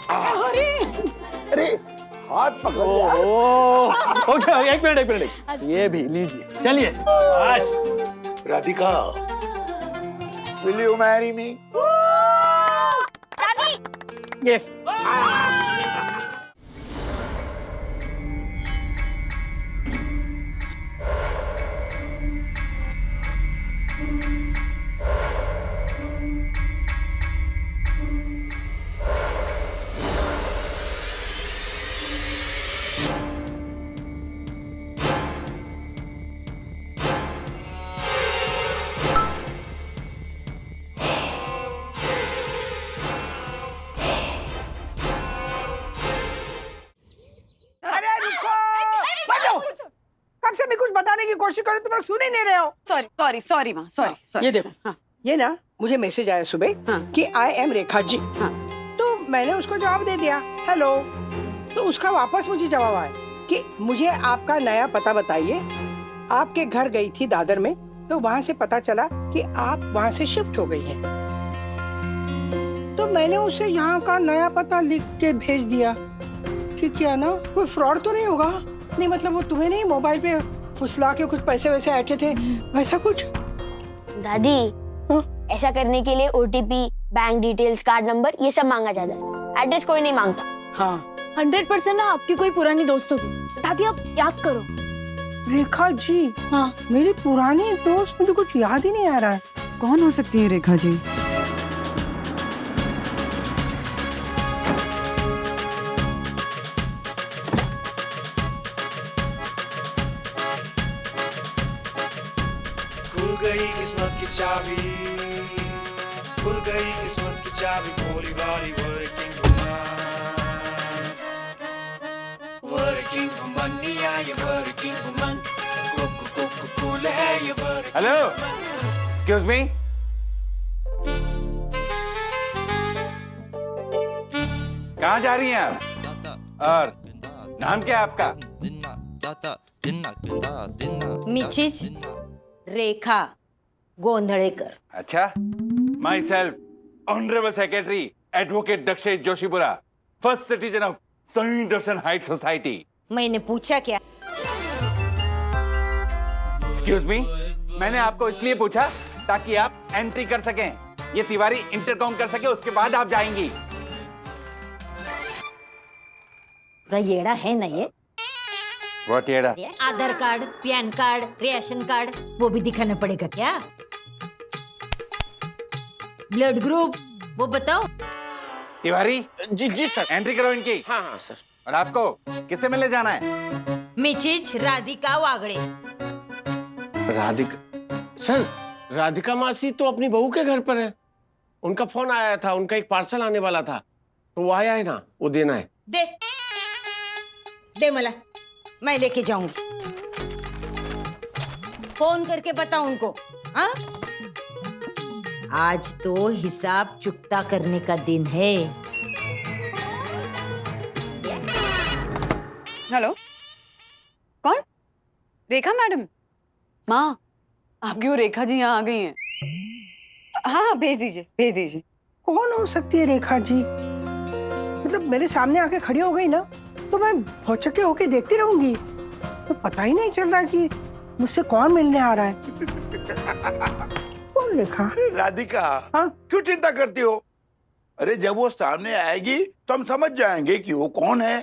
अरे अरे हाथ पकड़ो यार। ओके, एक मिनट, ये भी लीजिए, चलिए। बस Radhika, will you marry me? Yes. कब से मैं कुछ बताने की कोशिश करूं तुम लोग सुन ही नहीं रहे हो। सॉरी माँ, सॉरी। ये देखो, हाँ। ये ना मुझे मैसेज आया सुबह हाँ। कि आई एम रेखा जी। हाँ। तो मैंने उसको जवाब दे दिया हेलो। तो उसका वापस मुझे जवाब आया कि मुझे आपका नया पता बताइए। आपके घर गई थी दादर में, तो वहाँ से पता चला कि आप वहाँ से शिफ्ट हो गई हैं। तो मैंने उसे यहाँ का नया पता लिख के भेज दिया। ठीक किया ना? कोई फ्रॉड तो नहीं होगा? नहीं मतलब वो तुम्हें नहीं मोबाइल पे फुसला के कुछ पैसे वैसे ऐठे थे, वैसा कुछ? दादी, हाँ? ऐसा करने के लिए OTP, bank details, card number ये सब मांगा जाता है। एड्रेस कोई नहीं मांगता। हाँ 100% ना आपकी कोई पुरानी दोस्त होगी। दादी आप याद करो। रेखा जी? हाँ। मेरी पुरानी दोस्त, मुझे कुछ याद ही नहीं आ रहा है। कौन हो सकती है रेखा जी? खुल गई किस्मत की चाबी, खुल गई किस्मत की चाबी, भोली भाली वर्किंग वुमन, ये वर्किंग वुमन, कूल है ये वर्किंग। Hello, excuse me. कहाँ जा रही हैं आप? और नाम क्या है आपका? मिचिज रेखा गोंधळेकर। अच्छा, my self honourable secretary advocate Dakshesh Joshipura, first citizen of सही दर्शन हाइट सोसाइटी। मैंने पूछा क्या? एक्सक्यूज मी, मैंने आपको इसलिए पूछा ताकि आप एंट्री कर सकें, ये तिवारी इंटरकॉम कर सके, उसके बाद आप जाएंगी। येड़ा है ना ये? व्हाट येड़ा? Aadhaar card, PAN card, ration card वो भी दिखाना पड़ेगा क्या? ब्लड ग्रुप वो बताओ। तिवारी जी सर। एंट्री करो इनकी। हाँ सर। और आपको किससे मिलने जाना है? मिचिज राधिका वागड़े। राधिका सर, राधिका मासी तो अपनी बहू के घर पर है। उनका फोन आया था, उनका एक पार्सल आने वाला था, तो वो आया है ना, वो देना है। दे मला, मैं लेके जाऊंगी। फोन करके बता उनको। हाँ? आज तो हिसाब चुकता करने का दिन है। हेलो, कौन? रेखा मैडम? माँ, आपकी वो रेखा जी यहाँ आ गई हैं। हाँ, भेज दीजिए। कौन हो सकती है रेखा जी? मतलब मेरे सामने आके खड़ी हो गई ना, तो मैं भौचक्के होके देखती रहूंगी, तो पता ही नहीं चल रहा कि मुझसे कौन मिलने आ रहा है। कौन रेखा? राधिका, हाँ? क्यों चिंता करती हो? अरे जब वो सामने आएगी तो हम समझ जाएंगे कि वो कौन है।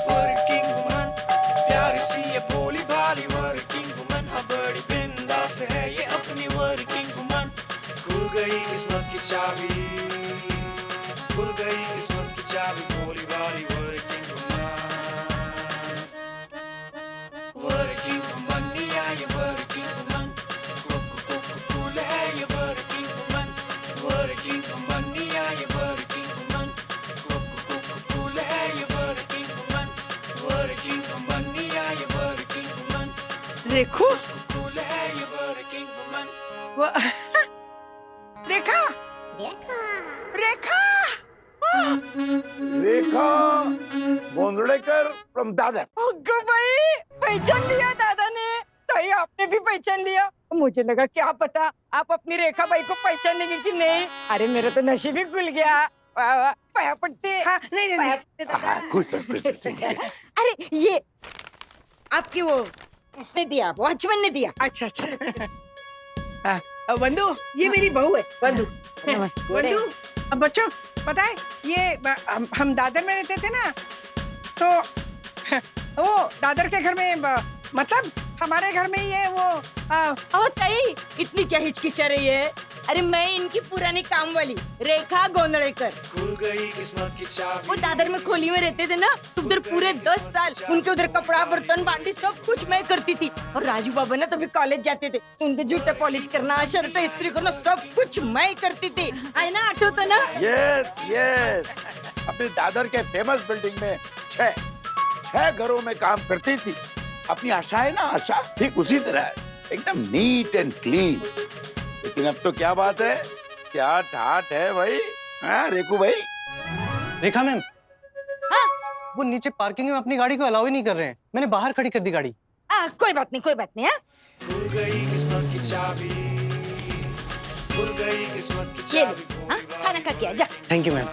वर्किंग वुमन, प्यारी सी ये भोली भाली वर्किंग वुमन, हाँ बड़ी बिंदास है ये अपनी वर्किंग वुमन। खुल गई किस्मत की चाबी, खुल गई किस्मत की चाबी, भोली भाली वर्किंग वुमन, वर्किंग वुमन, ये वर्किंग वुमन, कूल है ये वर्किंग वुमन, वर्किंग वुमन, ये वर्किंग वुमन, कूल है ये वर्किंग वुमन, वर्किंग वुमन, ये वर्किंग वुमन, देखो कूल है ये working woman. Rekha, Rekha, Rekha Gondhalekar from Dadar. भाई पहचान लिया दादा ने, तो ये आपने भी पहचान लिया। मुझे लगा क्या पता आप अपनी रेखा बाई को पहचानेंगे कि नहीं। अरे मेरा तो नशीब ही खुल गया। वाह वाह, पाया पड़ते। हाँ, नहीं नहीं, पाया नहीं। पड़ते दादा। कुछ अरे ये आपकी वो इसने दिया, वॉचमैन ने दिया। अच्छा अच्छा। बंधु, ये मेरी बहू है बंधु। बंधु, अब बच्चों पता है ये हम दादर में रहते थे ना, तो वो दादर के घर में मतलब हमारे घर में ही है वो। ताई इतनी क्या हिचकिचा रही है। अरे मैं इनकी पुरानी काम वाली रेखा गोंदड़ेकर। खुल गई किस्मत की चाबी। वो दादर में खोली में रहते थे ना, तो उधर पूरे 10 साल उनके उधर कपड़ा बर्तन बांडी सब कुछ मैं करती थी। और राजू बाबा ना तभी कॉलेज जाते थे, उनके जूते पॉलिश करना, शर्ट इस्त्री करना सब कुछ मैं करती थी। है ना, आठो तो ना। यस यस, अपने दादर के फेमस बिल्डिंग में 6 घरों में काम करती थी। अपनी आशा है ना, आशा ठीक उसी तरह है, एकदम नीट एंड क्लीन। लेकिन अब तो क्या बात है, क्या ठाट है भाई। हाँ रेकू भाई। रेखा मैम, वो नीचे पार्किंग में अपनी गाड़ी को अलाउ ही नहीं कर रहे हैं। मैंने बाहर खड़ी कर दी गाड़ी। कोई बात नहीं, कोई बात नहीं। खुल गई किस्मत की चाबी। खुल गई किस्मत की ये चाबी। खाना खा के आ जा। Thank you ma'am.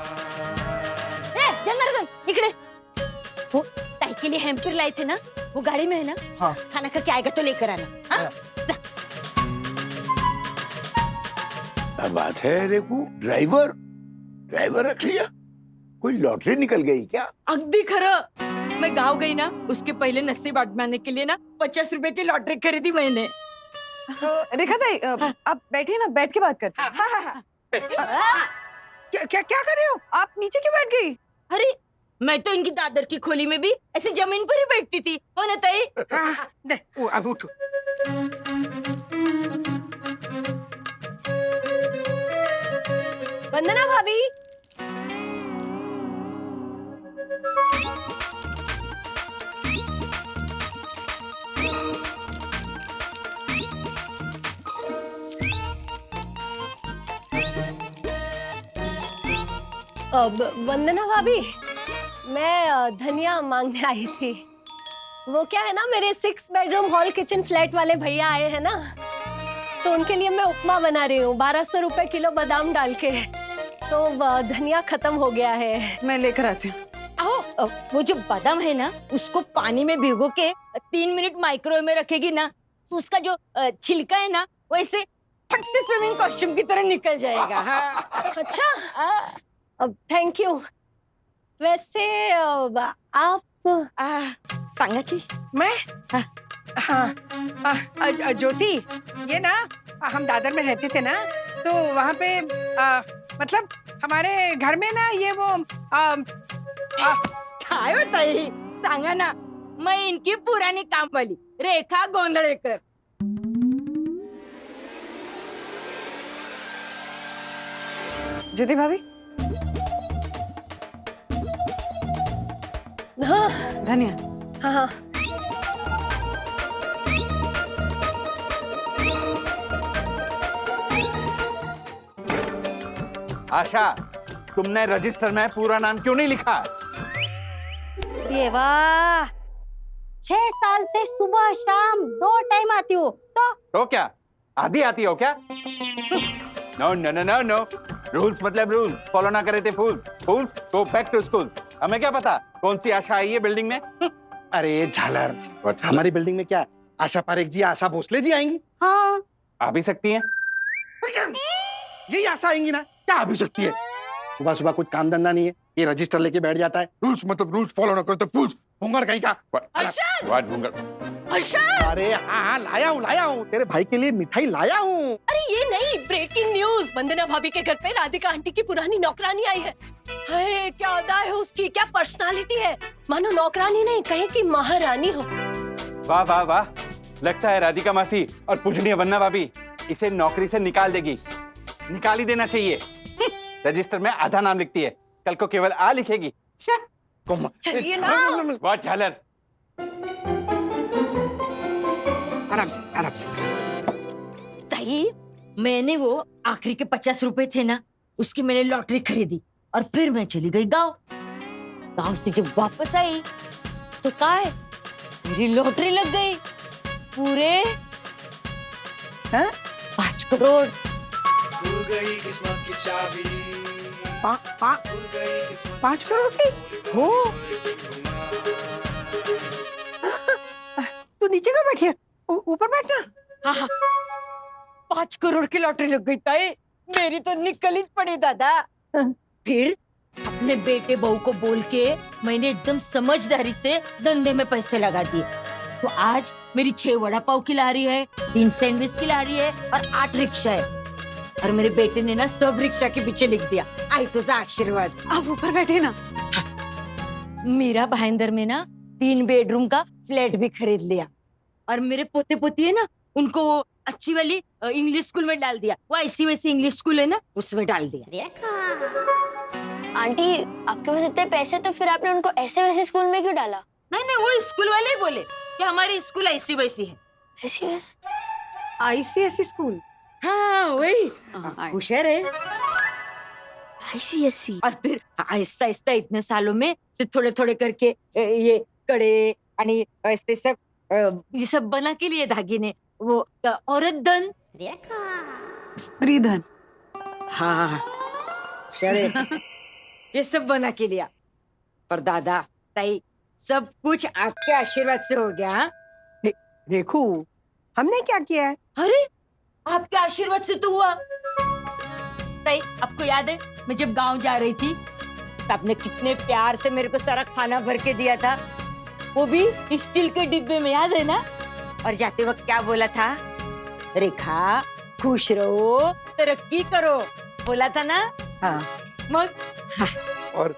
जनार्दन इकडे, वो ताई के लिए हैम्पर लाए थे ना, वो गाड़ी में है ना। हाँ। खाना खा के आएगा तो लेकर आना। हाँ? जा। क्या बात है रेकू, ड्राइवर रख लिया। कोई लॉटरी निकल गई क्या? अगदी खरं। मैं गाँव गई ना, उसके पहले नसीब आजमाने के लिए ना 50 रुपए की लॉटरी खरीदी मैंने। रेखा ताई आप बैठिए ना, बैठ के बात करते हैं। क्या क्या कर रहे हो? आप नीचे क्यों बैठ गई? अरे मैं तो इनकी दादर की खोली में भी ऐसे जमीन पर ही बैठती थी। हो ना ताई? अब उठो। वंदना भाभी, वंदना भाभी, मैं धनिया मांगने आई थी। वो क्या है ना, मेरे 6 बेडरूम हॉल किचन फ्लैट वाले भैया आए हैं ना, तो उनके लिए मैं उपमा बना रही हूँ 1200 रुपए किलो बादाम डाल के। तो धनिया खत्म हो गया है। मैं लेकर आती हूँ। आओ, वो जो बादाम है ना, उसको पानी में भिगो के 3 मिनट माइक्रोवेव में रखेगी ना, तो उसका जो छिलका है ना, वो ऐसे फट से स्विमिंग कॉस्ट्यूम की तरह निकल जाएगा। हाँ। अच्छा, थैंक यू। वैसे आप सांगा की मैं हाँ ज्योति, ये ना हम दादर में रहते थे ना, तो वहाँ पे मतलब हमारे घर में ना ये वो काय होताई सांगा ना। मैं इनकी पुरानी काम वाली रेखा गोंदड़ेकर। ज्योति भाभी। हाँ धनिया। हाँ हाँ। आशा, तुमने रजिस्टर में पूरा नाम क्यों नहीं लिखा? देवा, 6 साल से सुबह शाम 2 टाइम आती हो तो क्या आधी आती हो क्या? No no no no no, rules मतलब रूल्स फॉलो ना करे थे fools go back to school. हमें क्या पता कौन सी आशा आई है बिल्डिंग में? अरे झालर, हमारी बिल्डिंग में क्या आशा पारेख जी, आशा भोसले जी आएंगी? हाँ, आ भी सकती हैं। यही आशा आएंगी ना, क्या आ भी सकती है? सुबह सुबह कुछ काम धंधा नहीं है, ये रजिस्टर लेके बैठ जाता है। रूल्स मतलब रूल्स फॉलो ना करो तो फूल्स भूंगड़ कहीं का। व्हाट भूंगड़? अरे हाँ लाया हूँ तेरे भाई के लिए मिठाई लाया हूँ। अरे ये नहीं, ब्रेकिंग न्यूज, वंदना भाभी के घर पे राधिका आंटी की पुरानी नौकरानी आई है। हाय, क्या अदा है उसकी, क्या पर्सनालिटी है, मानो नौकरानी नहीं कहीं की महारानी हो। वाह वाह वाह, लगता है राधिका मासी और पूजनीय वन्ना भाभी इसे नौकरी से निकाल देगी। निकाल ही देना चाहिए। रजिस्टर में आधा नाम लिखती है, कल को केवल आ लिखेगी। चलिए ना। बहुत झालर। आराम से। ताई, मैंने वो आखिरी के 50 रुपए थे ना, उसकी मैंने लॉटरी खरीदी और फिर मैं चली गई गांव से जब वापस आई तो क्या है, मेरी लॉटरी लग गई। पूरे हाँ? 5 करोड़। खुल गई किस्मत की चाबी, 5 करोड़ की? हो तू नीचे क्यों बैठी है? ऊपर बैठना। हाँ, 5 करोड़ की लॉटरी लग गई ताई, मेरी तो निकल ही पड़ी दादा। फिर अपने बेटे बहू को बोल के मैंने एकदम समझदारी से धंधे में पैसे लगा दिए। तो आज मेरी 6 वड़ा पाव खिला रही है, 3 सैंडविच खिला रही है और 8 रिक्शा है। और मेरे बेटे ने ना सब रिक्शा के पीछे लिख दिया, आई तुझा आशीर्वाद। आप ऊपर बैठे ना। मीरा भाईंदर में ना 3 बेडरूम का फ्लैट भी खरीद लिया। और मेरे पोते पोती है ना, उनको वो अच्छी वाली इंग्लिश स्कूल में डाल दिया। वो ऐसी वैसी इंग्लिश स्कूल है ना, उसमें डाल दिया। आंटी आपके पास इतने पैसे तो फिर आपने उनको ऐसे वैसे स्कूल में क्यों डाला? नहीं नहीं, वो स्कूल वाले ही बोले कि हमारी स्कूल ऐसी वैसी है। ऐसी वैसे? ICSE school? हाँ वही, होशियार है। ICSE? और फिर आहिस्ता आहिस्ता इतने सालों में से थोड़े थोड़े करके ये कड़े आणि ऐसे सब ये सब बना के लिए धागे ने वो औरत धन, स्त्री धन। हाँ, होशियार है। ये सब बना के लिया। पर दादा ताई, सब कुछ आपके आशीर्वाद से हो गया। हाँ? रेखू, हमने क्या किया है? अरे आपके आशीर्वाद से तो हुआ। ताई आपको याद है मैं जब गांव जा रही थी तो आपने कितने प्यार से मेरे को सारा खाना भर के दिया था, वो भी स्टील के डिब्बे में, याद है ना? और जाते वक्त क्या बोला था? रेखा खुश रहो, तरक्की करो, बोला था ना? हाँ। मग और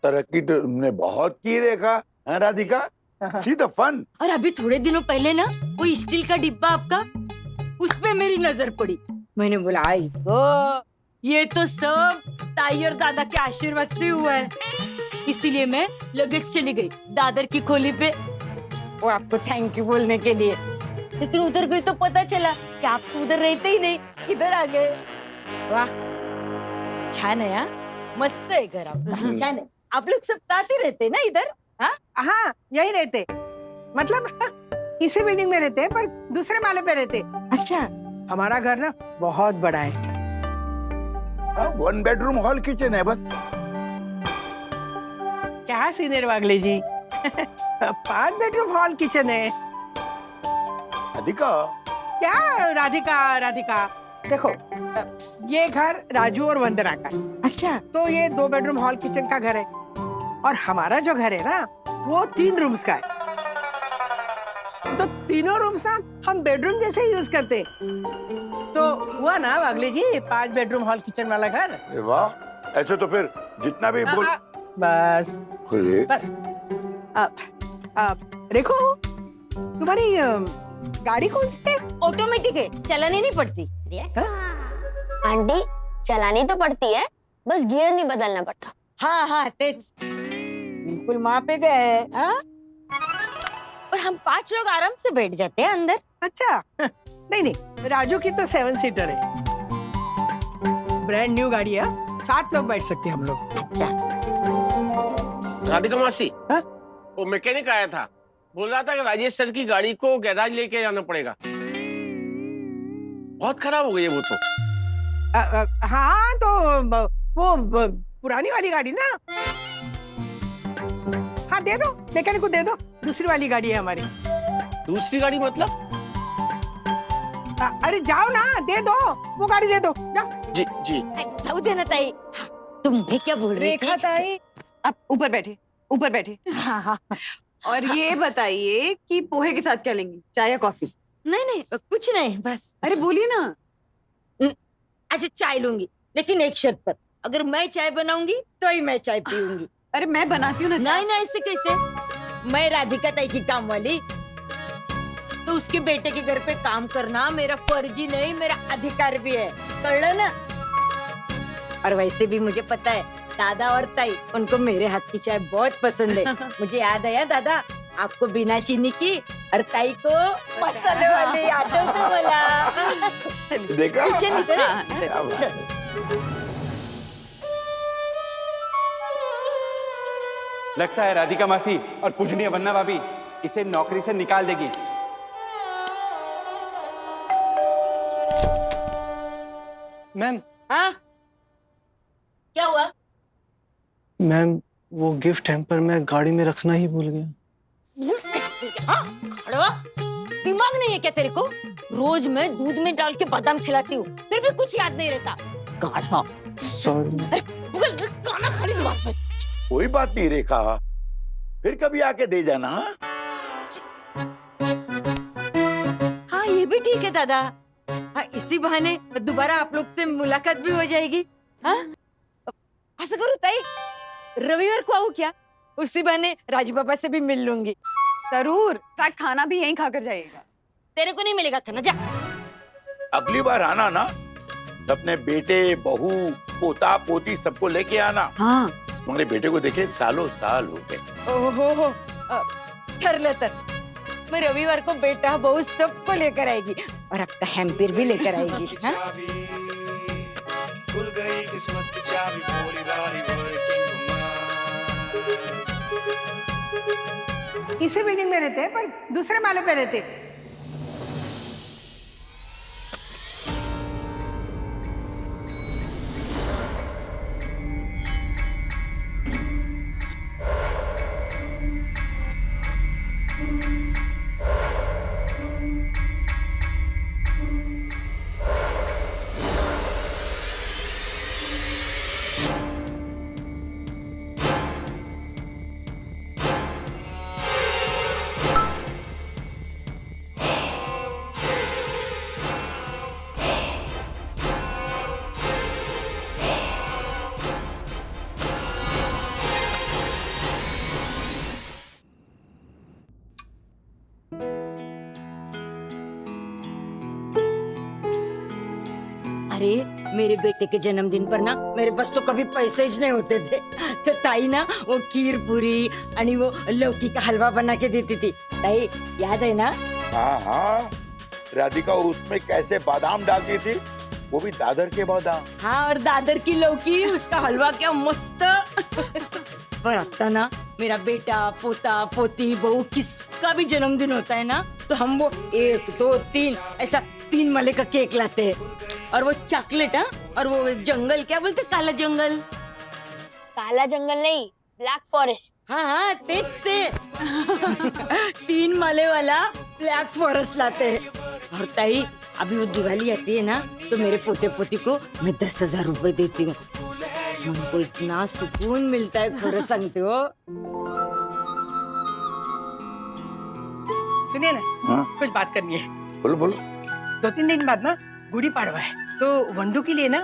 तरक्की तो तुमने बहुत की रेखा, है राधिका? See the fun. और अभी थोड़े दिनों पहले ना वो स्टील का डिब्बा आपका, उस पे मेरी नजर पड़ी। मैंने बोला आई गो, ये तो सब ताई और दादा के आशीर्वाद से हुआ है। इसीलिए मैं लगेज चली गई दादर की खोली पे, वो आपको थैंक यू बोलने के लिए। लेकिन उधर गई तो पता चला कि आप तो उधर रहते ही नहीं, इधर आ गए। वाह, छान है। हाँ? मस्त है घर आपका, छान है। आप लोग सब साथ ही रहते हैं ना इधर? हाँ, हाँ, यही रहते। मतलब इसी बिल्डिंग में रहते हैं पर दूसरे माले पे रहते। अच्छा। हमारा घर ना बहुत बड़ा है। 1 बेडरूम हॉल किचन है बस। क्या सीनियर वागले जी, 5 बेडरूम हॉल किचन है। राधिका, क्या राधिका, देखो ये घर राजू और वंदना का है। अच्छा, तो ये 2 बेडरूम हॉल किचन का घर है। और हमारा जो घर है ना, वो 3 रूम्स का है। तो तीनों रूम्स ना हम बेडरूम जैसे ही यूज करते। तो हुआ ना वागले जी 5 बेडरूम हॉल किचन वाला घर। अरे वाह, ऐसे तो फिर जितना भी बोल। बस अरे, बस। देखो तुम्हारी गाड़ी कौन सी है? ऑटोमेटिक है, चलानी नहीं पड़ती। आंटी चलानी तो पड़ती है, बस गियर नहीं बदलना पड़ता। हाँ हाँ, तेज बिल्कुल वहाँ पे गए। हाँ? और हम 5 लोग आराम से बैठ जाते हैं अंदर। अच्छा, नहीं, राजू की तो 7 सीटर है, ब्रांड न्यू गाड़ी है। 7 लोग बैठ सकते हैं हम लोग। अच्छा, राधिका मासी, हाँ? वो मैकेनिक आया था, बोल रहा था कि राजेश सर की गाड़ी को गैराज लेके जाना पड़ेगा, बहुत खराब हो गई है वो तो। हाँ, तो वो पुरानी वाली गाड़ी ना। हाँ, दे दो, मैकेनिक को दे दो, दूसरी वाली गाड़ी है हमारी। दूसरी गाड़ी मतलब? अरे जाओ ना, दे दो, वो गाड़ी दे दो, जाओ। जी जी। जाऊ दे ना ताई। तुम भी क्या बोल रही रेखा थी? ताई, आप ऊपर बैठे। हाँ हाँ। और ये बताइए कि पोहे के साथ क्या लेंगी, चाय या कॉफी? नहीं नहीं, कुछ नहीं, बस। अरे बोलिए ना। अच्छा चाय लूंगी, लेकिन एक शर्त पर, अगर मैं चाय बनाऊंगी तो ही मैं चाय पीऊंगी। अरे मैं बनाती हूँ ना। नहीं नहीं, ऐसे कैसे? मैं राधिका ताई की काम वाली, तो उसके बेटे के घर पे काम करना मेरा फर्जी नहीं, मेरा अधिकार भी है, कर ना। और वैसे भी मुझे पता है दादा और ताई, उनको मेरे हाथ की चाय बहुत पसंद है। मुझे याद आया दादा, आपको बिना चीनी की और ताई को मसाले वाली याद है तो बोला। देखा? किचन इधर है। हाँ, चल। लगता है राधिका मासी और पूजनीय वन्ना भाभी इसे नौकरी से निकाल देगी। मैम हाँ क्या हुआ? मैम वो गिफ्ट हैम्पर मैं गाड़ी में रखना ही भूल गया। हाँ? खड़े हो? दिमाग नहीं है क्या तेरे को? रोज मैं दूध में डाल के बादाम खिलाती हूँ, फिर भी कुछ याद नहीं रहता। गाढ़ा। सॉरी। गाना खाली जुबान से। कोई बात नहीं रेखा, फिर कभी आके दे जाना। हाँ ये भी ठीक है दादा। हाँ इसी बहाने दोबारा आप लोग से मुलाकात भी हो जाएगी। हाँ ऐसा करो ताई, रविवार को आऊँ क्या? उसी बहाने राजू पापा से भी मिल लूंगी। जरूर। फैक्ट खाना भी यहीं खाकर जाइएगा। तेरे को नहीं मिलेगा खाना, जा। अगली बार आना ना, अपने बेटे बहू पोता पोती सबको लेके आना। हाँ। तुम्हारे बेटे को देखे सालों साल हो गए। ओहो ठरलं तर मैं रविवार को बेटा बहू सबको लेकर आएगी और आपका हैम्पर भी लेकर आएगी। हाँ? खुल गई किस्मत की चाबी, भोली भाली वर्किंग वुमन। इसी बिल्डिंग में रहते हैं पर दूसरे माले पे रहते। अरे मेरे बेटे के जन्मदिन पर ना मेरे पास तो कभी पैसे ही नहीं होते थे, तो ताई ना वो खीर पूरी आणि वो लौकी का हलवा बना के देती थी। ताई याद है ना? हाँ हाँ, राधिका उसमें कैसे बादाम डालती थी, वो भी दादर के बादाम। हाँ और दादर की लौकी, उसका हलवा क्या मस्त। पर आता ना मेरा बेटा पोता पोती बहू किसका भी जन्मदिन होता है ना, तो हम वो 1 2 3 ऐसा 3 माले का केक लाते हैं और वो चॉकलेट। हाँ और वो जंगल क्या बोलते, काला जंगल। काला जंगल नहीं, ब्लैक फॉरेस्ट। हाँ हाँ तेच ते 3 माले वाला ब्लैक फॉरेस्ट लाते हैं। और ताई अभी वो दिवाली आती है ना, तो मेरे पोते पोती को मैं 10,000 रुपए देती हूँ। हमको इतना सुकून मिलता है, खरं सांगते हो। सुनिए ना, हाँ? कुछ बात करनी है। बोलो बोलो। 2-3 दिन बाद ना गुड़ी पाड़वा है, तो वंदू के लिए ना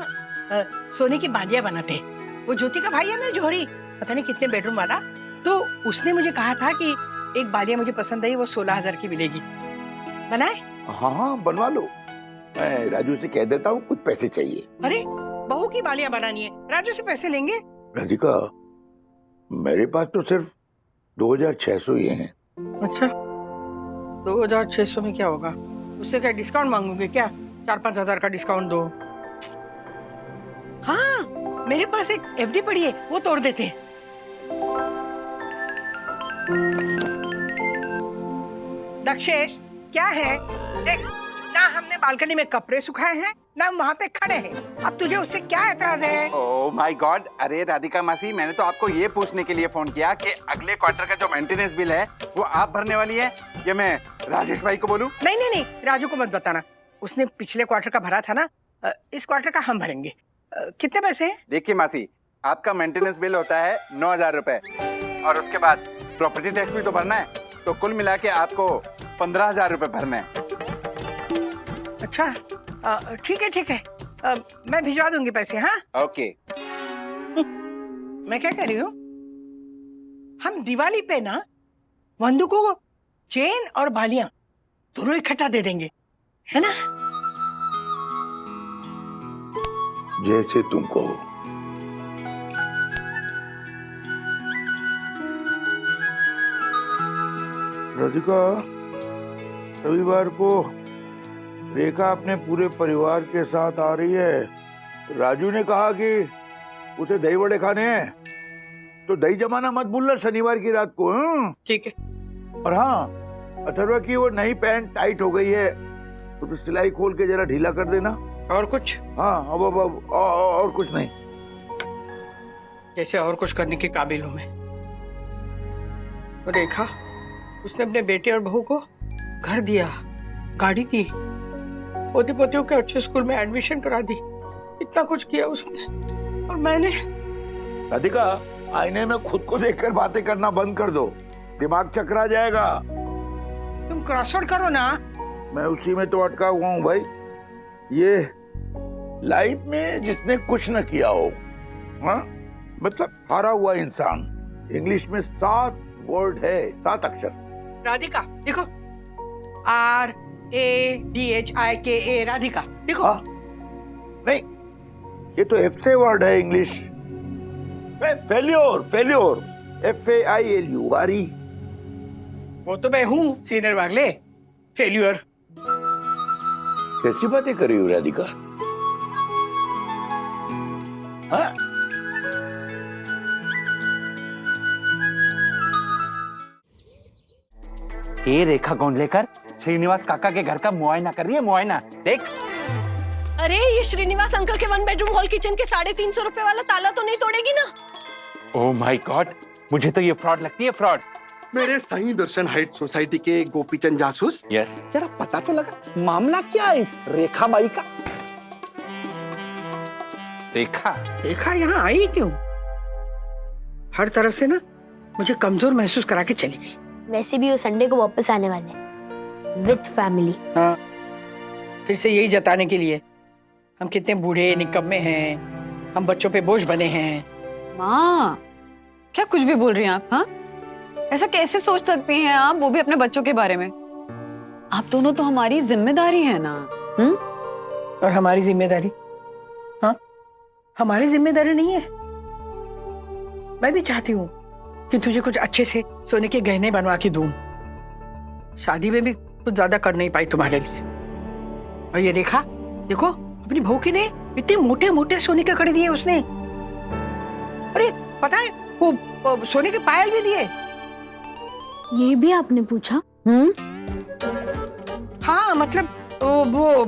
सोने की बालियां बनाते हैं। वो ज्योति का भाई है ना जोहरी, पता नहीं कितने बेडरूम वाला, तो उसने मुझे कहा था कि एक बालियां मुझे पसंद आई, वो 16,000 की मिलेगी। बनाए? हाँ हाँ बनवा लो, मैं राजू से कह देता हूँ कुछ पैसे चाहिए। अरे बहू की बालियां बनानी है, राजू से पैसे लेंगे? राधिका मेरे पास तो सिर्फ 2,600 ही हैं। अच्छा 2,600 में क्या होगा? उससे क्या डिस्काउंट मांगोगे क्या? 4-5 हजार का डिस्काउंट दो। हाँ मेरे पास एक एफडी पड़ी है, वो तोड़ देते हैं। दक्षेश क्या है? देख ना, हमने बालकनी में कपड़े सुखाए हैं ना हम वहाँ पे खड़े हैं। अब तुझे उससे क्या एतराज है? ओह माय गॉड, अरे राधिका मासी, मैंने तो आपको ये पूछने के लिए फोन किया कि अगले क्वार्टर का जो मेंटेनेंस बिल है वो आप भरने वाली है या मैं राजेश भाई को बोलूं? नहीं नहीं नहीं, राजू को मत बताना, उसने पिछले क्वार्टर का भरा था ना, इस क्वार्टर का हम भरेंगे। कितने पैसे हैं? देखिए मासी, आपका मेंटेनेंस बिल होता है 9,000 रुपए और उसके बाद प्रॉपर्टी टैक्स भी तो भरना है, तो कुल मिला के आपको 15,000 रुपए भरने हैं। अच्छा ठीक है ठीक है, मैं भिजवा दूंगी पैसे। हाँ ओके। मैं क्या कह रही हूँ, हम दिवाली पे ना वंदू को चेन और बालियां दोनों इकट्ठा दे देंगे, है ना? जैसे तुम कहो। राधिका रविवार को रेखा अपने पूरे परिवार के साथ आ रही है। राजू ने कहा कि उसे दही वड़े खाने हैं, तो दही जमाना मत भूलना शनिवार की रात को। ठीक है। और हाँ, अथर्वा की वो नई पैंट टाइट हो गई है, तो सिलाई खोल के जरा ढीला कर देना। और कुछ? हाँ अब और कुछ नहीं। जैसे और कुछ करने के काबिल हूं मैं। वो देखा, उसने अपने बेटे और बहू को घर दिया, गाड़ी दी, पोते पोतियों के अच्छे स्कूल में एडमिशन करा दी, इतना कुछ किया उसने। और मैंने राधिका, आईने में खुद को देखकर बातें करना बंद कर दो, दिमाग चकरा जाएगा। तुम क्रॉसवर्ड करो ना। मैं उसी में तो अटका हुआ हूँ भाई। ये लाइफ में जिसने कुछ न किया हो, हाँ, मतलब हारा हुआ इंसान। इंग्लिश में 7 वर्ड है, 7 अक्षर। राधिका देखो, RADHIKA, राधिका देखो। हाँ? नहीं, ये तो F से वर्ड है इंग्लिश। फेल्योर, फेल्योर, FAILU, वारी। वो तो मैं हूँ सीनियर वागले, फेल्यूर। कैसी बातें कर रही हो राधिका? हाँ? ये रेखा गोंडलेकर श्रीनिवास काका के घर का मुआयना कर रही है, मुआयना। देख। अरे ये श्रीनिवास अंकल के 1 बेडरूम हॉल किचन के 350 रुपए वाला ताला तो नहीं तोड़ेगी ना? ओह माय गॉड, मुझे तो ये फ्रॉड लगती है, फ्रॉड। मेरे साईं दर्शन हाइट सोसाइटी के गोपीचंद जासूस, यस। जरा पता तो लगा मामला क्या है इस रेखा बाई का? रेखा यहाँ आई क्यों? हर तरफ से ना मुझे कमजोर महसूस करा के चली गई। वैसे भी वो संडे को वापस आने वाले हैं विद फैमिली। हाँ, फिर से यही जताने के लिए हम कितने बूढ़े निकम्मे हैं, हम बच्चों पे बोझ बने हैं। माँ, क्या कुछ भी बोल रही हैं आप? हाँ, ऐसा कैसे सोच सकती हैं आप, वो भी अपने बच्चों के बारे में? आप दोनों तो हमारी जिम्मेदारी है ना। और हमारी जिम्मेदारी? हाँ, हमारी जिम्मेदारी नहीं है। मैं भी चाहती हूँ कि तुझे कुछ अच्छे से सोने के गहने बनवा के दूं। शादी में भी कुछ ज्यादा कर नहीं पाई तुम्हारे लिए। और ये रेखा देखो, अपनी बहू के लिए इतने मोटे मोटे सोने के कड़े दिए उसने। अरे पता है, वो सोने के पायल भी दिए। ये भी आपने पूछा? हाँ, मतलब वो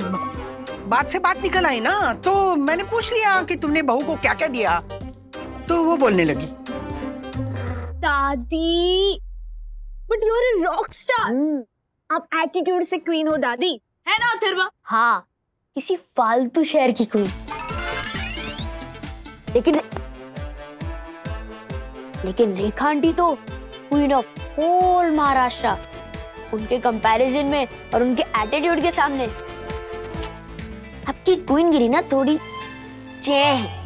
बात से बात निकल आई ना, तो मैंने पूछ लिया कि तुमने बहू को क्या क्या दिया, तो वो बोलने लगी। दादी, but you are a rock star. आप एटीट्यूड से क्वीन हो दादी, है ना अथर्वा? हाँ, किसी फालतू शहर की क्वीन। लेकिन रेखा आंटी तो क्वीन ऑफ होल महाराष्ट्र। उनके कंपैरिजन में और उनके एटीट्यूड के सामने आपकी क्वीनगिरी ना थोड़ी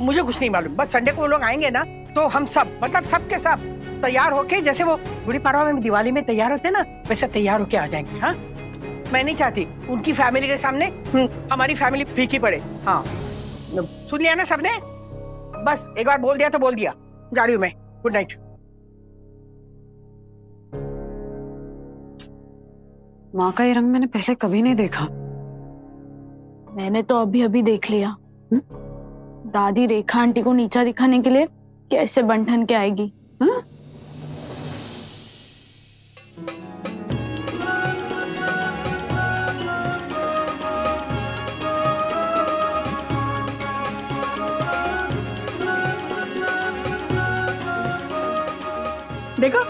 मुझे कुछ नहीं मालूम, बस संडे को वो लोग आएंगे ना, तो हम सब, मतलब सब के सब तैयार होके, जैसे वो गुड़ी पड़वा में दिवाली में तैयार होते ना, वैसे तैयार होके आ जाएंगे। हाँ, मैं नहीं चाहती उनकी फैमिली के सामने हमारी फैमिली फीकी पड़े। हाँ, सुन लिया ना सबने? बस एक बार बोल दिया तो बोल दिया। जा रही हूँ मैं, गुड नाइट। माँ का ये रंग मैंने पहले कभी नहीं देखा। मैंने तो अभी अभी देख लिया। दादी रेखा आंटी को नीचा दिखाने के लिए कैसे बंठन के आएगी। हाँ? देखो,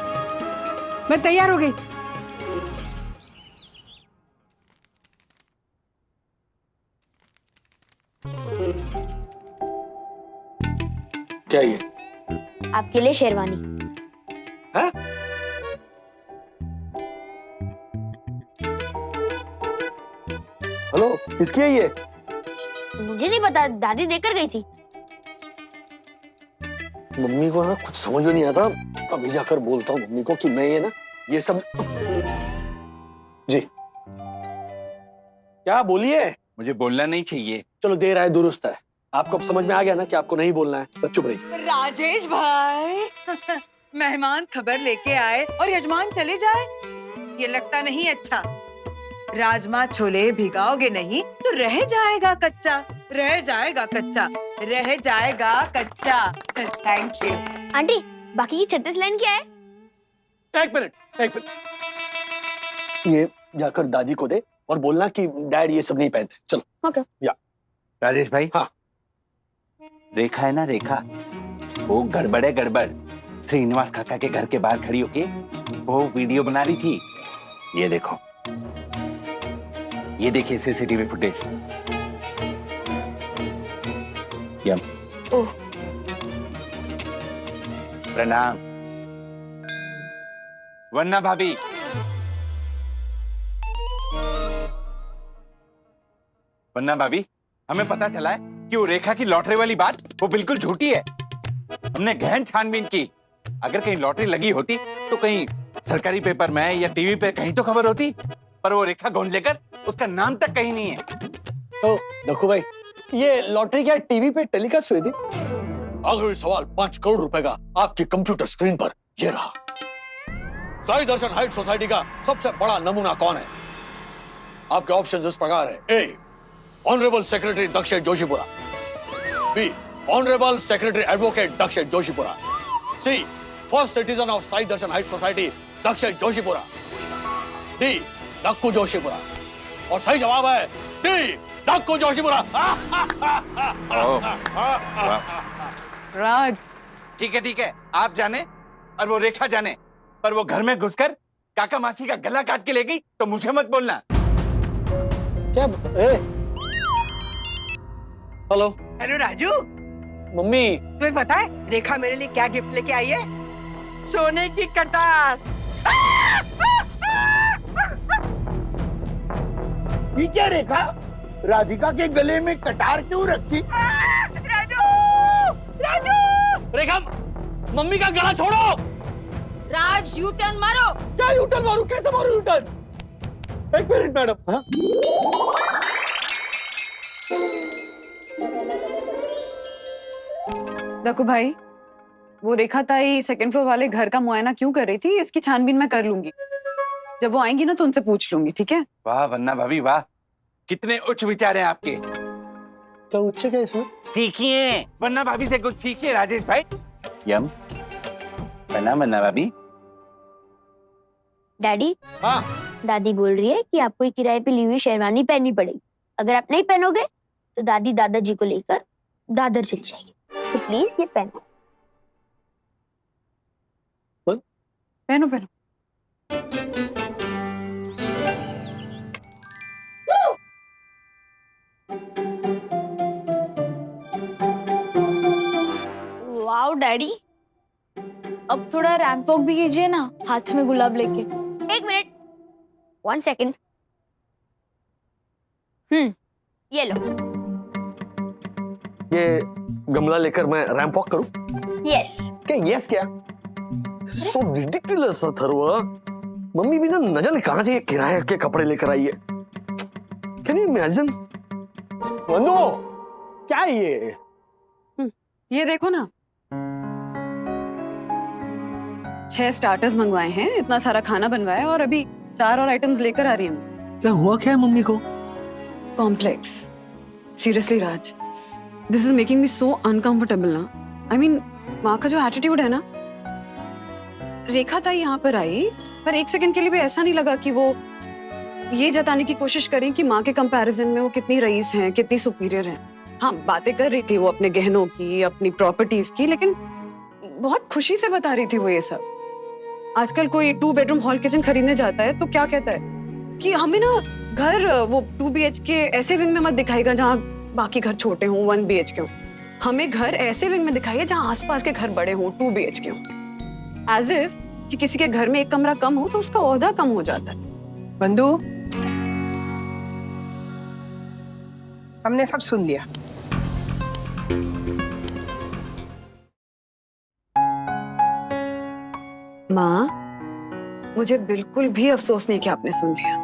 मैं तैयार हो गई। क्या ये? आपके लिए शेरवानी। हाँ? हेलो, किसकी है ये? मुझे नहीं पता, दादी देकर गई थी। मम्मी को ना कुछ समझ में नहीं आता। अभी जाकर बोलता हूँ मम्मी को कि मैं ये ना, ये सब। जी, क्या बोलिए? मुझे बोलना नहीं चाहिए। चलो, देर आए दुरुस्त है। आपको अब समझ में आ गया ना कि आपको नहीं बोलना है, बस चुप रहिए। राजेश भाई, मेहमान खबर लेके आए और यजमान चले जाए, ये लगता नहीं अच्छा। राजमा छोले भिगाओगे नहीं तो रह जाएगा कच्चा, रह जाएगा कच्चा, रह जाएगा कच्चा। Thank you aunty. बाकी की 36 लाइन क्या है? एक मिनट। ये जाकर दादी को दे और बोलना कि डैड ये सब नहीं पहनते। चलो। ओके। या राजेश भाई। हाँ। रेखा है ना, रेखा, वो गड़बड़ है, गड़बड़। श्रीनिवास काका के घर के बाहर खड़ी होके वो वीडियो बना रही थी। ये देखो, ये देखिए सीसीटीवी फुटेज। यम। ओह। प्रणाम। वन्ना भाभी। वन्ना भाभी, हमें पता चला है कि वो रेखा की लॉटरी वाली बात वो बिल्कुल झूठी है। हमने गहन छानबीन की। अगर कहीं लॉटरी लगी होती तो कहीं सरकारी पेपर में या टीवी पे कहीं तो खबर होती, पर वो रेखा गोंड लेकर उसका नाम तक कहीं नहीं है। तो देखो भाई, ये लॉटरी क्या टीवी पे टेलीकास्ट हुई थी? आखिरी सवाल 5 करोड़ रुपए का आपकी कंप्यूटर स्क्रीन पर ये रहा। साई दर्शन हाइट सोसाइटी का सबसे बड़ा नमूना कौन है? आपके ऑप्शन इस प्रकार है। ए, honourable secretary Dakshin Joshipura. B, honourable secretary advocate Dakshin Joshipura. C, first citizen of Sai Darshan height society Dakshin Joshipura. D, Dakku Joshipura. और सही जवाब है डी, डक्कू जोशीपुरा। राज, ठीक है, आप जाने और वो रेखा जाने, पर वो घर में घुसकर काका मासी का गला काट के ले गई तो मुझे मत बोलना। क्या? Hello hello Raju, mummy. तुम्हें पता है रेखा मेरे लिए क्या गिफ्ट लेके आई है? सोने की कटार। ये क्या रेखा, राधिका के गले में कटार क्यों रखी? राजू, राजू, रेखा, मम्मी का गला छोड़ो। राज यू टर्न मारो। क्या यू टर्न मारूं? कैसे मारूं यू टर्न? एक मिनट मैडम। हाँ? देखो भाई, वो रेखा ताई सेकंड फ्लोर वाले घर का मुआयना क्यों कर रही थी, इसकी छानबीन मैं कर लूंगी। जब वो आएंगी ना तो उनसे पूछ लूंगी, ठीक है? वाह वन्ना भाभी वाह, कितने उच्च विचार हैं आपके। क्या उच्च क्या इसमें? सीखिए, वन्ना भाभी से कुछ सीखिए राजेश भाई। यम। प्रणाम वन्ना भाभी। डैडी, हाँ। दादी बोल रही है कि आपको ये किराए पे ली हुई शेरवानी पहननी पड़ेगी। अगर आप नहीं पहनोगे तो दादी दादाजी को लेकर दादर चली जाएगी। तो प्लीज ये पहनो। पहनो पहनो। वाओ डैडी, अब थोड़ा रैंप वॉक भी कीजिए ना, हाथ में गुलाब लेके। एक मिनट, 1 सेकेंड। ये लो। ये गमला लेकर मैं रैंप वॉक करूं? यस। क्या यस क्या? So ridiculous Atharva. मम्मी भी ना न जाने कहां से ये किराए के कपड़े लेकर आई है। Can you imagine? वंदो, क्या है ये देखो ना, 6 स्टार्टर्स मंगवाए हैं, इतना सारा खाना बनवाया और अभी 4 और आइटम्स लेकर आ रही हूँ। क्या हुआ क्या है मम्मी को? Complex. Seriously Raj, this is making me so uncomfortable ना। आई मीन, माँ का जो एटीट्यूड है ना। रेखा ताई यहाँ पर आई, पर एक सेकंड के लिए भी ऐसा नहीं लगा कि वो ये जताने की कोशिश करें कि माँ के कंपैरिजन में वो कितनी रईस हैं, कितनी सुपीरियर हैं। हाँ, बातें कर रही थी वो अपने गहनों की, अपनी प्रॉपर्टीज की, लेकिन बहुत खुशी से बता रही थी वो ये सब। आजकल कोई 2 बेडरूम हॉल किचन खरीदने जाता है तो क्या कहता है कि हमें ना घर वो 2 BHK ऐसे विंग में मत दिखाएगा जहाँ बाकी घर छोटे हों, 1 BHK हो। हमें घर ऐसे विंग में दिखाइए जहाँ आसपास के घर बड़े हों, 2 BHK हो। एज इफ कि किसी के घर में एक कमरा कम हो तो उसका ओहदा कम हो जाता है। बंधु, हमने सब सुन लिया। माँ, मुझे बिल्कुल भी अफसोस नहीं कि आपने सुन लिया।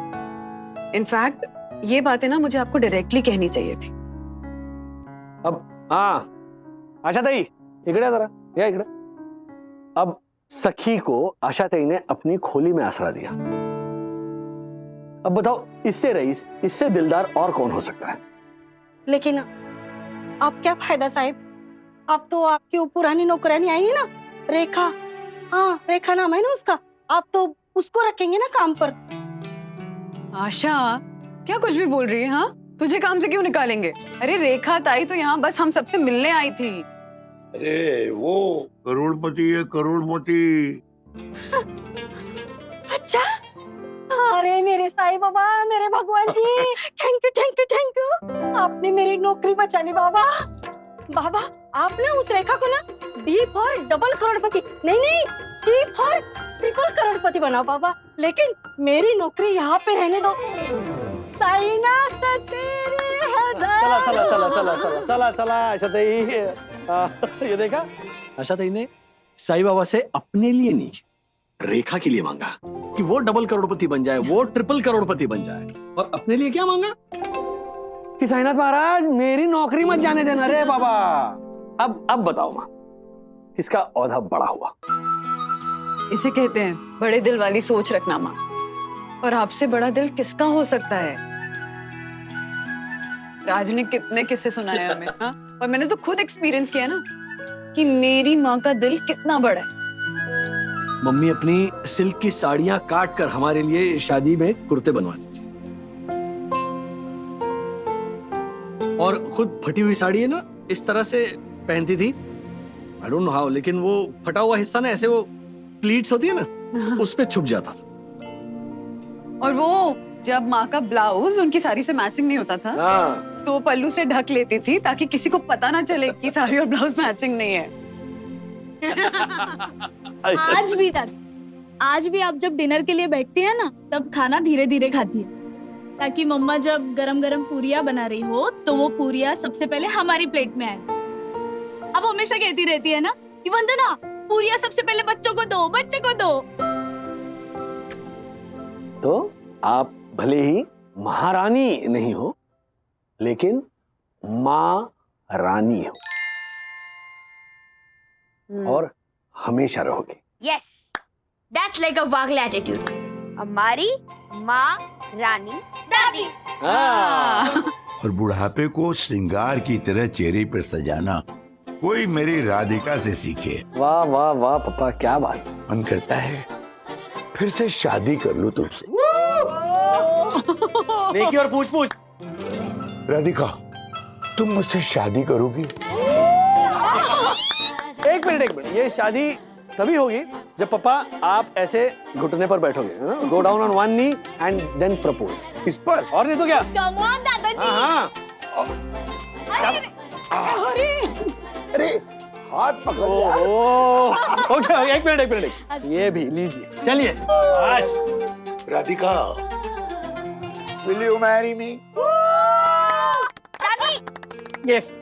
इनफैक्ट ये बातें ना मुझे आपको डायरेक्टली कहनी चाहिए थी। अब हाँ, आशा ताई इकडे जरा, या इकडे। अब सखी को आशा ताई ने अपनी खोली में आसरा दिया। अब बताओ, इससे रईस, इससे दिलदार और कौन हो सकता है? लेकिन आप क्या फायदा साहब, आप तो आपकी वो पुरानी नौकरानी आई है ना, रेखा। हाँ, रेखा नाम है ना उसका। आप तो उसको रखेंगे ना काम पर। आशा, क्या कुछ भी बोल रही है? हाँ, तुझे काम से क्यों निकालेंगे? अरे रेखा ताई तो यहाँ बस हम सबसे मिलने आई थी। अरे वो करोड़पति है, करोड़पति। अच्छा, अरे मेरे साईं बाबा, मेरे भगवान ji, thank you thank you thank you, आपने मेरी नौकरी बचा ली बाबा। बाबा आप ना उस रेखा को ना डी फॉर डबल करोड़पति, नहीं डी फॉर ट्रिपल करोड़पति बनाओ बाबा, लेकिन मेरी नौकरी यहाँ पे रहने दो। साईनाथ तेरी चला चला चला चला चला चला चला आशाताई, ये देखा, आशाताई ने साईं बाबा से अपने लिए नहीं, रेखा के लिए मांगा कि वो डबल करोड़पति बन जाए, वो ट्रिपल करोड़पति बन जाए, और अपने लिए क्या मांगा कि साईनाथ महाराज मेरी नौकरी मत जाने देना रे बाबा। अब बताओ माँ, किसका औधा बड़ा हुआ? इसे कहते हैं बड़े दिल वाली सोच रखना माँ। और आपसे बड़ा दिल किसका हो सकता है? राज ने कितने किस्से सुनाए हमें, हाँ? और मैंने तो खुद एक्सपीरियंस किया ना कि मेरी माँ का दिल कितना बड़ा है। मम्मी अपनी सिल्क की साड़ियां काट कर हमारे लिए शादी में कुर्ते बनवाती थी, और खुद फटी हुई साड़ी है ना इस तरह से पहनती थी। आई डोंट नो हाउ, लेकिन वो फटा हुआ हिस्सा ना ऐसे वो प्लीट्स होती है ना उस पे छुप जाता था। और वो जब माँ का ब्लाउज उनकी साड़ी से मैचिंग नहीं होता था तो पल्लू से ढक लेती थी ताकि किसी को पता ना चले कि साड़ी और ब्लाउज मैचिंग नहीं है। आज भी दादी, आज भी आप जब डिनर के लिए बैठती है ना तब खाना धीरे धीरे खाती है, ताकि मम्मा जब गरम गरम पूरियां बना रही हो तो वो पूरियां सबसे पहले हमारी प्लेट में आए। अब हमेशा कहती रहती है ना कि वंदना पूरियां सबसे पहले बच्चों को दो, बच्चों को दो। तो आप भले ही महारानी नहीं हो लेकिन माँ रानी हो, और हमेशा रहोगे। Yes, that's like a Wagle attitude. हमारी माँ रानी दादी। और बुढ़ापे को श्रृंगार की तरह चेहरे पर सजाना कोई मेरी राधिका से सीखे। वाह वाह वाह पापा, क्या बात। मन करता है फिर से शादी कर लूं तुमसे। नेकी और पूछ पूछ। राधिका, तुम मुझसे शादी करोगी? एक मिनट, ये शादी तभी होगी जब पापा आप ऐसे घुटने पर बैठोगे, go down on one knee and then propose. इस पर? और नहीं तो क्या? कम ऑन दादाजी। हाँ। अरे हाथ पकड़ो। ओके, एक मिनट, ये भी लीजिए, चलिए। Radhika, will you marry me? Yes.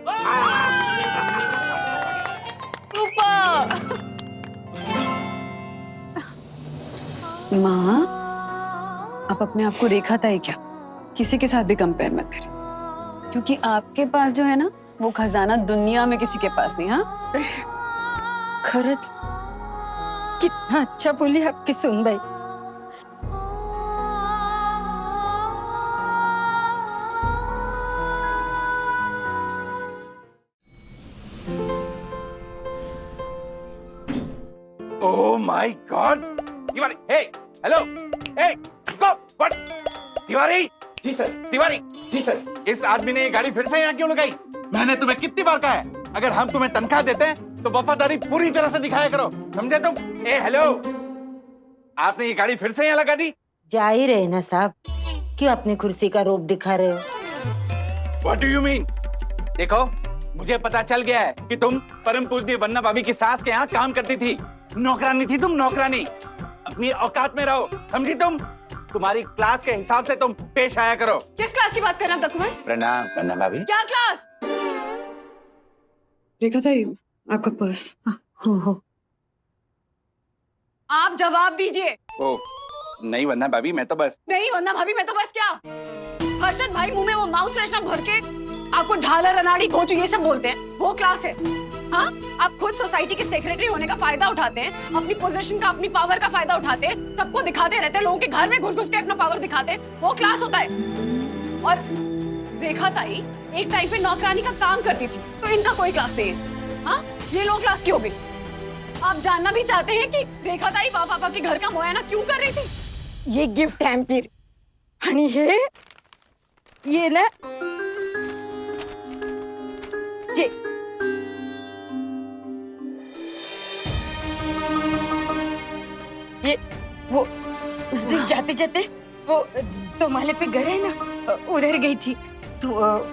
माँ, आप अपने आप को रेखा ताई क्या किसी के साथ भी कंपेयर मत करिए, क्योंकि आपके पास जो है ना वो खजाना दुनिया में किसी के पास नहीं। हाँ, खरंच कितना अच्छा बोली आपकी सुनबाई। Oh my God! Tiwari, hey, hello, hey, go, what? Tiwari, ji sir. Tiwari, ji sir. इस आदमी ने ये गाड़ी फिर से यहाँ क्यों लगाई? मैंने तुम्हें कितनी बार कहा है, अगर हम तुम्हें तनख्वाह देते हैं तो वफादारी पूरी तरह से दिखाया करो, समझे तुम? ए हेलो, आपने ये गाड़ी फिर से यहाँ लगा दी? जा ही रहे ना साहब, क्यों अपनी कुर्सी का रोब दिखा रहे हो? What do you mean? देखो, मुझे पता चल गया है कि तुम परम पूजनीय वन्ना भाभी की सास के यहाँ काम करती थी। नौकरानी थी तुम, नौकरानी। अपनी औकात में रहो, समझी तुम? तुम्हारी क्लास के हिसाब से तुम पेश आया करो। किस क्लास की बात कर रहे हैं दक्कू भाई? प्रणाम वन्ना भाभी। क्या क्लास? रेखा ताई, आपका पर्स। हो। आप जवाब दीजिए। ओ, नहीं वन्ना भाभी, मैं तो बस। नहीं वन्ना भाभी, मैं तो बस क्या? हर्षद भाई मुंह में वो माउथ फ्रेशनर भर के आपको झालर अनाड़ी भोजू ये सब बोलते हैं, वो क्लास है? हाँ, आप खुद सोसाइटी के सेक्रेटरी होने का फायदा उठाते हैं, अपनी पोजीशन का, अपनी पावर का फायदा उठाते हैं, सबको दिखाते रहते हैं, लोगों के घर में घुस-घुस के अपना पावर दिखाते हैं, वो क्लास होता है। और रेखा ताई एक टाइम पे नौकरानी का काम करती थी, तो इनका कोई क्लास नहीं है। हाँ, ये लो क्लास क्यों गई? आप जानना भी चाहते हैं कि रेखा ताई पापा के घर का मुआयना क्यों कर रही थी? ये गिफ्ट हैम्पर आणि हे ये ना ये ये वो उस दिन जाते जाते वो तो माले पे घर है ना, उधर गई थी तो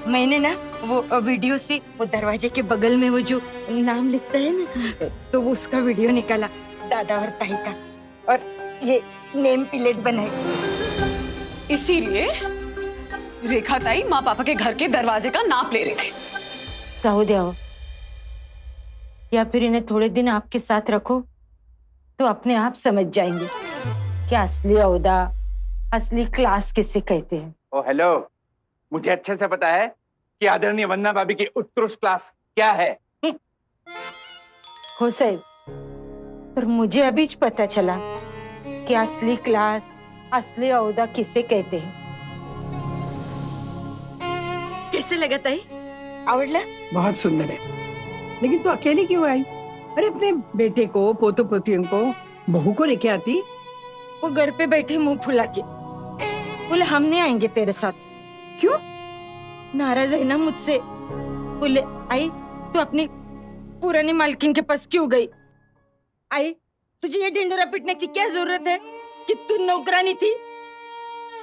मैंने ना वो वीडियो से वो दरवाजे के बगल में वो जो नाम लिखता है ना, तो वो उसका वीडियो निकाला, दादा और ताई का, और ये नेम प्लेट बनाई। इसीलिए रेखा ताई माँ पापा के घर के दरवाजे का नाप ले रहे थे। सऊदी आओ, या फिर इन्हें थोड़े दिन आपके साथ रखो तो अपने आप समझ जाएंगे कि असली औदा, असली क्लास किसे कहते हैं। ओ हेलो, मुझे अच्छे से पता है कि आदरणीय वंदना भाभी की उत्कृष्ट क्लास क्या है। हो साहब, पर मुझे अभी पता चला कि असली क्लास, असली औदा किसे कहते हैं। कैसे लगा ताई, आवड़ला? बहुत सुंदर है, लेकिन तू अकेली क्यों आई? अरे अपने बेटे को, पोतो पोतियों को, बहू को लेके आती। वो घर पे बैठे मुंह फुला के बोले हम नहीं आएंगे तेरे साथ। क्यों? नाराज है ना मुझसे। बोले आई तू अपनी पुरानी मालकिन के पास क्यों गई? आई तुझे ये ढिंडोरा पीटने की क्या जरूरत है कि तू नौकरानी थी?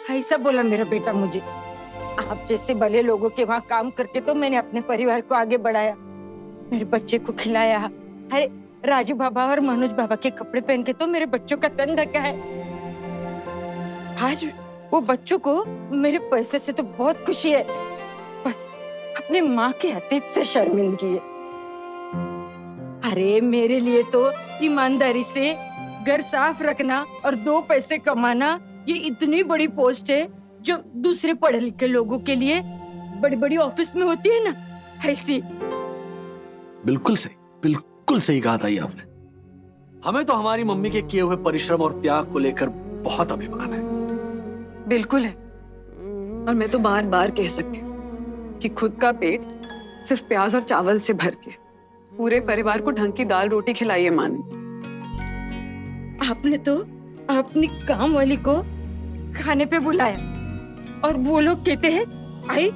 ऐसा बोला मेरा बेटा मुझे। आप जैसे भले लोगों के वहां काम करके तो मैंने अपने परिवार को आगे बढ़ाया, मेरे बच्चे को खिलाया। अरे राजू बाबा और मनोज बाबा के कपड़े पहन के तो मेरे बच्चों का तन ढका है। आज वो बच्चों को मेरे पैसे से तो बहुत खुशी है, बस अपने माँ के अतीत से शर्मिंदगी है। अरे मेरे लिए तो ईमानदारी से घर साफ रखना और 2 पैसे कमाना ये इतनी बड़ी पोस्ट है जो दूसरे पढ़े लिखे लोगों के लिए बड़ी बड़ी ऑफिस में होती है ना, ऐसी। बिल्कुल सही, बिल्कुल सही कहा था ये आपने। हमें तो हमारी मम्मी के किए हुए परिश्रम और त्याग को लेकर बहुत अभिमान है। बिल्कुल है, और मैं तो बार बार कह सकती हूँ कि खुद का पेट सिर्फ प्याज और चावल से भर के पूरे परिवार को ढंग की दाल रोटी खिलाई है माँ ने। आपने तो अपनी काम वाली को खाने पे बुलाया और वो लोग कहते हैं आई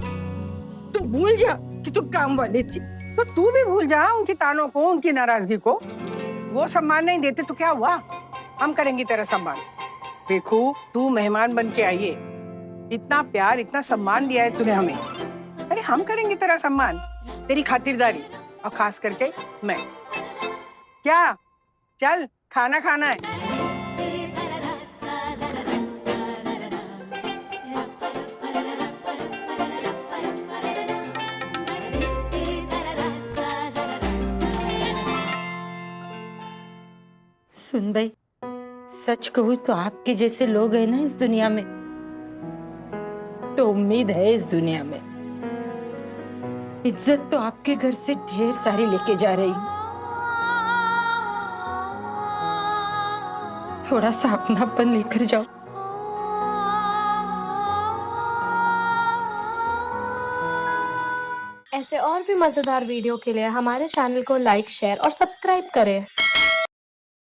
तू भूल जा कि तू काम वाली थी। तो तू भी भूल जा उनकी तानों को, उनकी नाराजगी को। वो सम्मान नहीं देते तो क्या हुआ, हम करेंगे तेरा सम्मान। देखो तू मेहमान बन के आई है, इतना प्यार इतना सम्मान दिया है तूने हमें, अरे हम करेंगे तेरा सम्मान, तेरी खातिरदारी, और खास करके मैं। क्या चल खाना खाना है। सुन भाई, सच कहूँ तो आपके जैसे लोग हैं ना इस दुनिया में, तो उम्मीद है इस दुनिया में। इज्जत तो आपके घर से ढेर सारी लेके जा रही हूँ। थोड़ा सा अपनापन लेकर जाओ। ऐसे और भी मजेदार वीडियो के लिए हमारे चैनल को लाइक, शेयर और सब्सक्राइब करें।